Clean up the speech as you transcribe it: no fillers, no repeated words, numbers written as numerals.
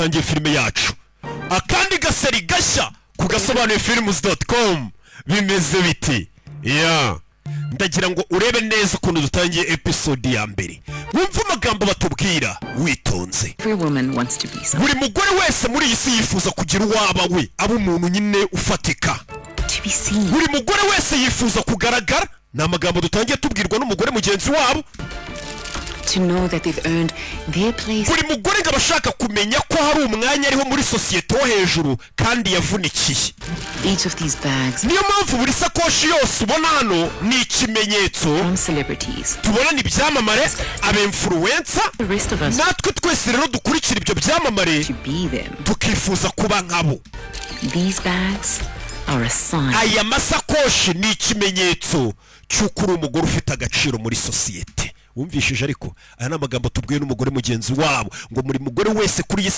dutangiye filime yacu akandi gaseri gashya ku gasobanuye films.com bimeze biti ndagira ngo urebe neza ukuntu dutangiye episode ya mbere wumva amagambo batubwira witonze. Buri mugore wese muri iyi si yifuza kugira uwaba we aba umuntu nyine ufatika. Buri mugore wese yifuza kugaragara. Ni amagambo dutangiye tubwirwa n'umugore mugenzi wabo. To know that they've earned their place. Buri mugore ngo abashaka kumenya ko hari umwanya ariho muri societe wo hejuru kandi yavunikiye. Each of these bags. Niyo mpamvu buri sakoshi yose ubona hano ni ikimenyetso. From celebrities. Tubona ni byamamare, aba-influencer. Natwe twese rero dukurikira ibyo byamamare. Tukifuza kuba nkabo. These bags are a sign. Aya masakoshi ni ikimenyetso cy'uko uri umugore ufite agaciro muri societe. Wumvishije ariko aya n'amagambo tubwiye n'umugore mugenzi wabo ngo muri mugore wese kuri iyi